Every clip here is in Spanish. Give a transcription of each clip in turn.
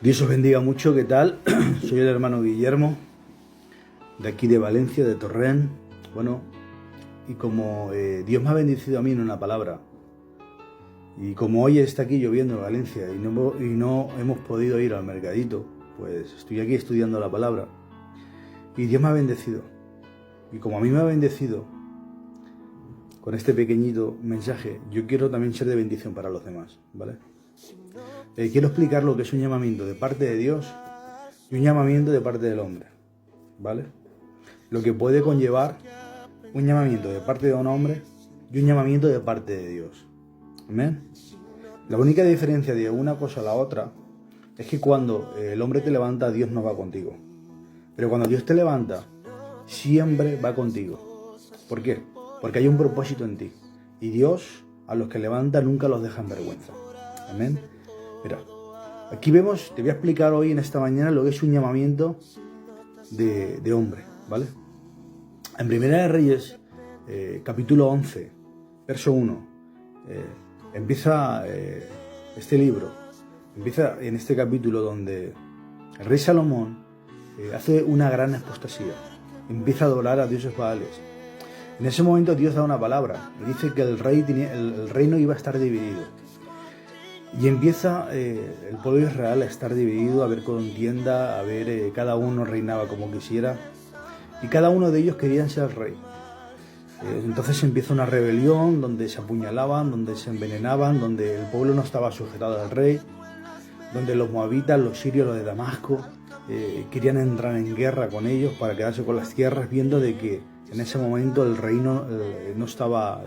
Dios os bendiga mucho, ¿qué tal? Soy el hermano Guillermo, de aquí de Valencia, de Torrent. Bueno, y como Dios me ha bendecido a mí en una palabra, y como hoy está aquí lloviendo en Valencia y no hemos podido ir al mercadito, pues estoy aquí estudiando la palabra. Y Dios me ha bendecido. Y como a mí me ha bendecido con este pequeñito mensaje, yo quiero también ser de bendición para los demás, ¿vale? Quiero explicar lo que es un llamamiento de parte de Dios y un llamamiento de parte del hombre, ¿vale? Lo que puede conllevar un llamamiento de parte de un hombre y un llamamiento de parte de Dios. ¿Amén? La única diferencia de una cosa a la otra es que cuando el hombre te levanta, Dios no va contigo. Pero cuando Dios te levanta, siempre va contigo. ¿Por qué? Porque hay un propósito en ti. Y Dios, a los que levanta, nunca los deja en vergüenza. Amén. Mira, aquí vemos, te voy a explicar hoy en esta mañana lo que es un llamamiento de hombre, ¿vale? En Primera de Reyes, capítulo 11, verso 1, empieza este libro, empieza en este capítulo donde el rey Salomón hace una gran apostasía, empieza a adorar a dioses baales. En ese momento Dios da una palabra y dice que el reino iba a estar dividido. Y empieza el pueblo de Israel a estar dividido, a ver contienda, a ver cada uno reinaba como quisiera y cada uno de ellos querían ser rey. Entonces empieza una rebelión donde se apuñalaban, donde se envenenaban, donde el pueblo no estaba sujetado al rey, donde los moabitas, los sirios, los de Damasco querían entrar en guerra con ellos para quedarse con las tierras, viendo de que en ese momento el reino no estaba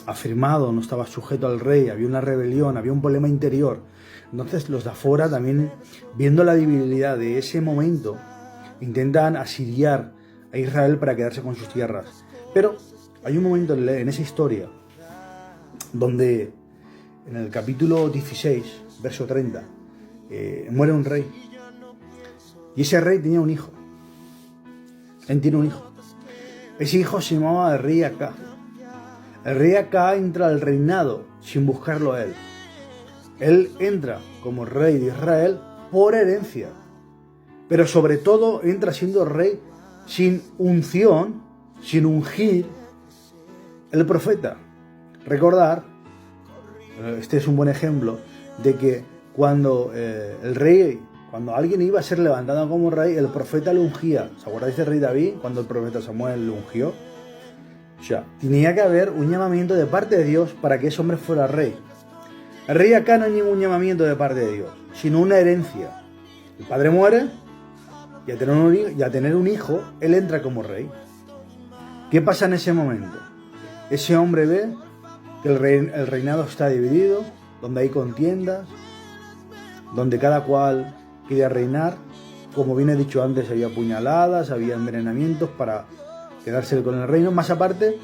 afirmado, no estaba sujeto al rey, había una rebelión, había un problema interior. Entonces los de afuera también, viendo la debilidad de ese momento, intentan asiriar a Israel para quedarse con sus tierras. Pero hay un momento en esa historia donde en el capítulo 16, verso 30, muere un rey. Y ese rey tenía un hijo. Él tiene un hijo. Ese hijo se llamaba el rey Acá. El rey Acá entra al reinado sin buscarlo a él. Él entra como rey de Israel por herencia. Pero sobre todo entra siendo rey sin unción, sin ungir el profeta. Recordar, este es un buen ejemplo, de que cuando cuando alguien iba a ser levantado como rey, el profeta lo ungía. ¿Se acordáis del rey David cuando el profeta Samuel lo ungió? O sea, tenía que haber un llamamiento de parte de Dios para que ese hombre fuera rey. El rey Acá no hay ningún llamamiento de parte de Dios, sino una herencia. El padre muere y a tener un hijo, él entra como rey. ¿Qué pasa en ese momento? Ese hombre ve que el reinado está dividido, donde hay contiendas, donde cada cual quiere reinar. Como bien he dicho antes, había puñaladas, había envenenamientos para quedarse con el reino. Más aparte,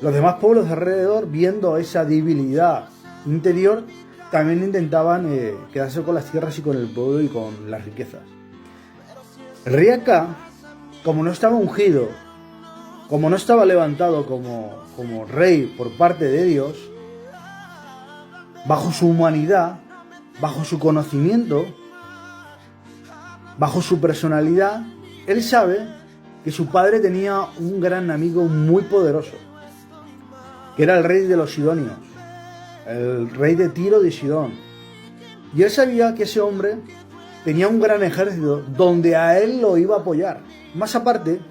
los demás pueblos de alrededor, viendo esa debilidad interior, también intentaban quedarse con las tierras y con el pueblo y con las riquezas. El rey Acá, como no estaba ungido, como no estaba levantado como rey por parte de Dios, bajo su humanidad, bajo su conocimiento, bajo su personalidad, él sabe que su padre tenía un gran amigo muy poderoso, que era el rey de los sidonios, el rey de Tiro de Sidón. Y él sabía que ese hombre tenía un gran ejército donde a él lo iba a apoyar. Más aparte,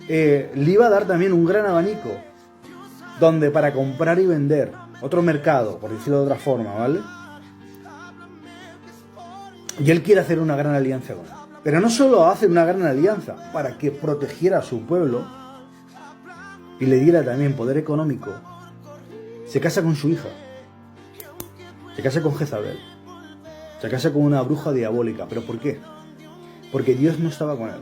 le iba a dar también un gran abanico, donde para comprar y vender, otro mercado, por decirlo de otra forma, ¿vale? Y él quiere hacer una gran alianza con él. Pero no solo hace una gran alianza para que protegiera a su pueblo y le diera también poder económico, se casa con su hija, se casa con Jezabel, se casa con una bruja diabólica. ¿Pero por qué? Porque Dios no estaba con él.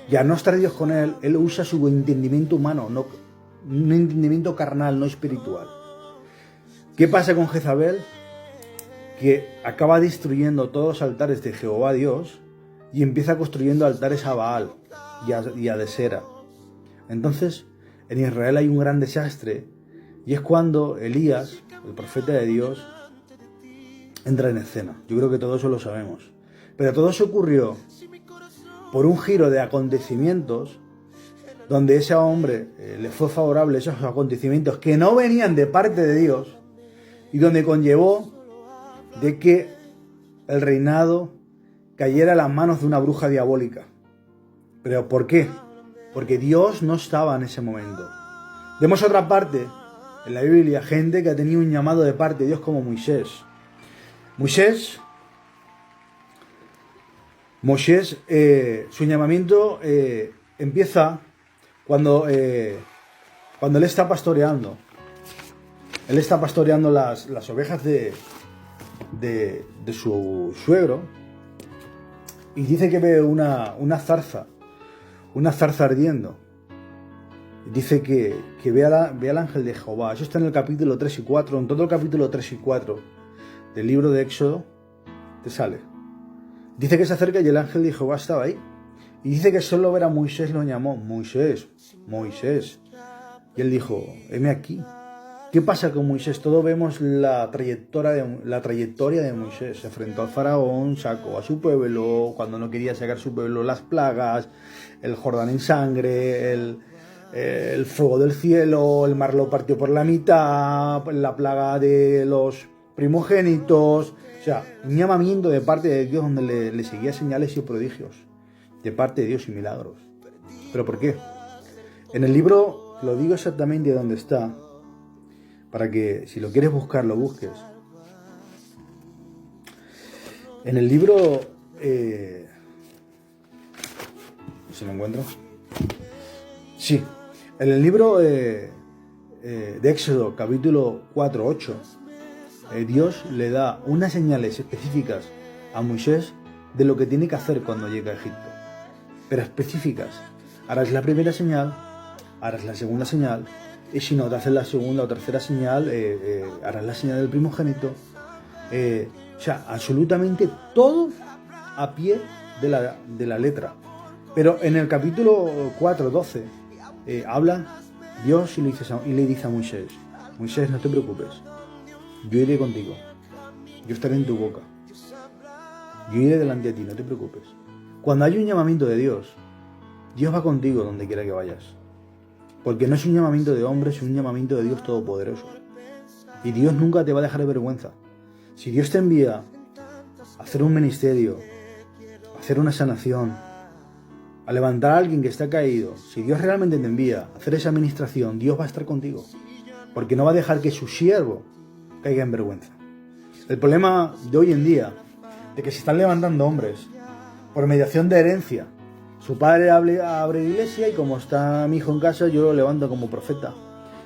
Y al no estar Dios con él, él usa su entendimiento humano, un entendimiento carnal, no espiritual. ¿Qué pasa con Jezabel? Que acaba destruyendo todos los altares de Jehová Dios y empieza construyendo altares a Baal y a Desera. Entonces, en Israel hay un gran desastre, y es cuando Elías, el profeta de Dios, entra en escena. Yo creo que todo eso lo sabemos. Pero todo se ocurrió por un giro de acontecimientos donde ese hombre le fue favorable esos acontecimientos que no venían de parte de Dios y donde conllevó de que el reinado cayera en las manos de una bruja diabólica. ¿Pero por qué? Porque Dios no estaba en ese momento. Vemos otra parte en la Biblia, gente que ha tenido un llamado de parte de Dios como Moisés. Moisés, su llamamiento empieza cuando él está pastoreando. Él está pastoreando las ovejas de su suegro y dice que ve una zarza ardiendo. Dice que ve al ángel de Jehová. Eso está en el capítulo 3 y 4. En todo el capítulo 3 y 4 del libro de Éxodo te sale. Dice que se acerca y el ángel de Jehová estaba ahí. Y dice que solo ver a Moisés lo llamó: Moisés, Moisés. Y él dijo: heme aquí. ¿Qué pasa con Moisés? Todos vemos la trayectoria de Moisés. Se enfrentó al faraón, sacó a su pueblo, cuando no quería sacar su pueblo, las plagas, el Jordán en sangre, el fuego del cielo, el mar lo partió por la mitad, la plaga de los primogénitos. O sea, un llamamiento de parte de Dios donde le seguía señales y prodigios. De parte de Dios y milagros. ¿Pero por qué? En el libro, lo digo exactamente dónde está, para que si lo quieres buscar, lo busques. En el libro... ¿se lo encuentro? Sí. En el libro de Éxodo, capítulo 4, 8, Dios le da unas señales específicas a Moisés de lo que tiene que hacer cuando llega a Egipto. Pero específicas. Harás la primera señal, harás la segunda señal, y si no te haces la segunda o tercera señal, harás la señal del primogénito. O sea, absolutamente todo a pie de la letra. Pero en el capítulo 4, 12, habla Dios y le dice a Moisés: Moisés, no te preocupes, yo iré contigo, yo estaré en tu boca, yo iré delante de ti, no te preocupes. Cuando hay un llamamiento de Dios, Dios va contigo donde quiera que vayas. Porque no es un llamamiento de hombres, es un llamamiento de Dios Todopoderoso. Y Dios nunca te va a dejar de vergüenza. Si Dios te envía a hacer un ministerio, a hacer una sanación, a levantar a alguien que está caído, si Dios realmente te envía a hacer esa administración, Dios va a estar contigo. Porque no va a dejar que su siervo caiga en vergüenza. El problema de hoy en día, de que se están levantando hombres por mediación de herencia. Su padre abre iglesia y como está mi hijo en casa, yo lo levanto como profeta.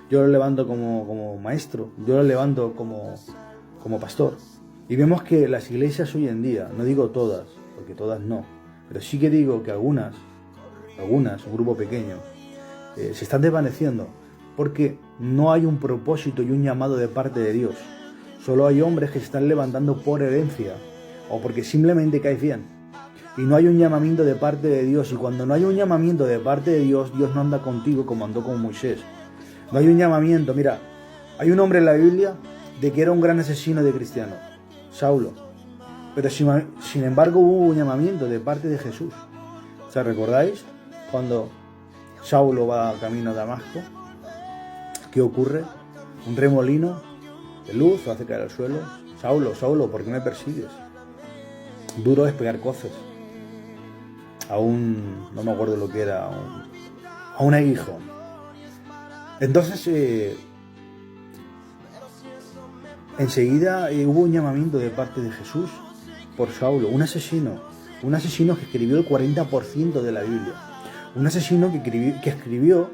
Yo lo levanto como maestro. Yo lo levanto como pastor. Y vemos que las iglesias hoy en día, no digo todas, porque todas no, pero sí que digo que algunas, un grupo pequeño, se están desvaneciendo porque no hay un propósito y un llamado de parte de Dios. Solo hay hombres que se están levantando por herencia o porque simplemente caes bien. Y no hay un llamamiento de parte de Dios. Y cuando no hay un llamamiento de parte de Dios, Dios no anda contigo como andó con Moisés. No hay un llamamiento. Mira, hay un hombre en la Biblia de que era un gran asesino de cristianos, Saulo. Pero sin embargo hubo un llamamiento de parte de Jesús. O sea, ¿recordáis? Cuando Saulo va camino a Damasco, ¿qué ocurre? Un remolino de luz lo hace caer al suelo. Saulo, Saulo, ¿por qué me persigues? Duro es pegar coces no me acuerdo lo que era, a un aguijón. Entonces, enseguida hubo un llamamiento de parte de Jesús por Saulo, un asesino que escribió el 40% de la Biblia, un asesino que escribió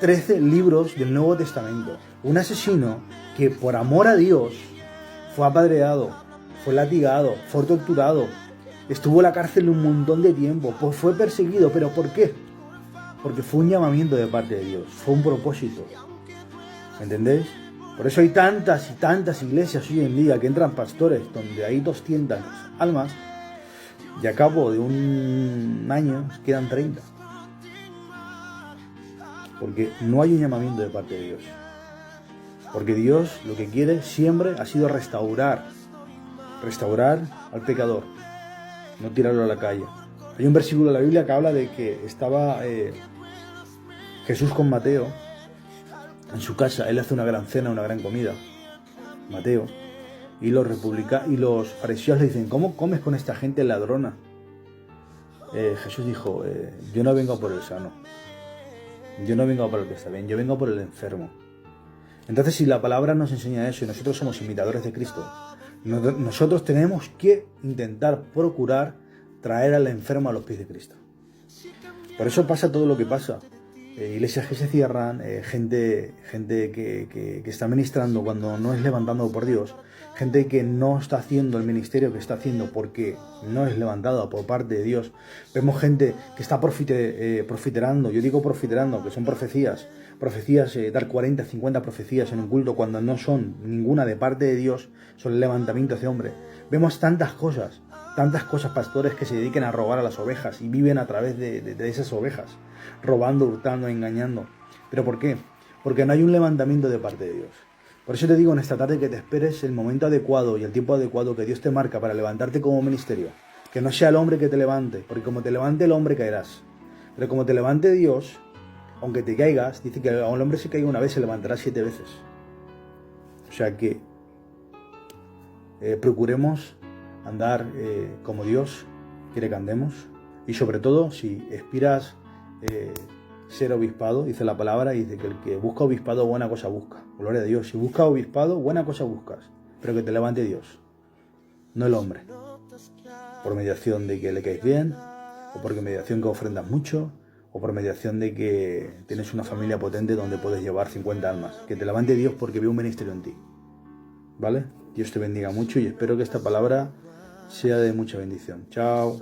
13 libros del Nuevo Testamento, un asesino que por amor a Dios fue apedreado, fue latigado, fue torturado, estuvo en la cárcel un montón de tiempo, pues fue perseguido. ¿Pero por qué? Porque fue un llamamiento de parte de Dios, fue un propósito. ¿Me entendéis? Por eso hay tantas y tantas iglesias hoy en día que entran pastores donde hay 200 almas y a cabo de un año quedan 30. Porque no hay un llamamiento de parte de Dios. Porque Dios lo que quiere siempre ha sido restaurar al pecador. no tirarlo a la calle. Hay un versículo de la Biblia que habla de que estaba Jesús con Mateo en su casa. Él hace una gran cena, una gran comida, Mateo, y los fariseos le dicen: ¿cómo comes con esta gente ladrona? Jesús dijo: yo no vengo por el sano, yo no vengo por el que está bien, yo vengo por el enfermo. Entonces, si la palabra nos enseña eso y nosotros somos imitadores de Cristo, nosotros tenemos que intentar procurar traer al enfermo a los pies de Cristo. Por eso pasa todo lo que pasa. Iglesias que se cierran, gente que está ministrando cuando no es levantado por Dios, gente que no está haciendo el ministerio que está haciendo porque no es levantado por parte de Dios. Vemos gente que está profiterando, yo digo profiterando, que son profecías, dar 40, 50 profecías en un culto cuando no son ninguna de parte de Dios, son levantamientos de hombre. Vemos tantas cosas, pastores que se dediquen a robar a las ovejas y viven a través de esas ovejas, robando, hurtando, engañando. ¿Pero por qué? Porque no hay un levantamiento de parte de Dios. Por eso te digo en esta tarde que te esperes el momento adecuado y el tiempo adecuado que Dios te marca para levantarte como ministerio. Que no sea el hombre que te levante, porque como te levante el hombre caerás. Pero como te levante Dios, aunque te caigas, dice que a un hombre se caiga una vez se levantará 7 veces. O sea que procuremos andar como Dios quiere que andemos, y sobre todo si aspiras ser obispado, dice la palabra, y dice que el que busca obispado buena cosa busca. Gloria a Dios. Si buscas obispado, buena cosa buscas, pero que te levante Dios, no el hombre, por mediación de que le caes bien, o por mediación que ofrendas mucho, o por mediación de que tienes una familia potente donde puedes llevar 50 almas. Que te levante Dios porque ve un ministerio en ti. ¿Vale? Dios te bendiga mucho y espero que esta palabra sea de mucha bendición. Chao.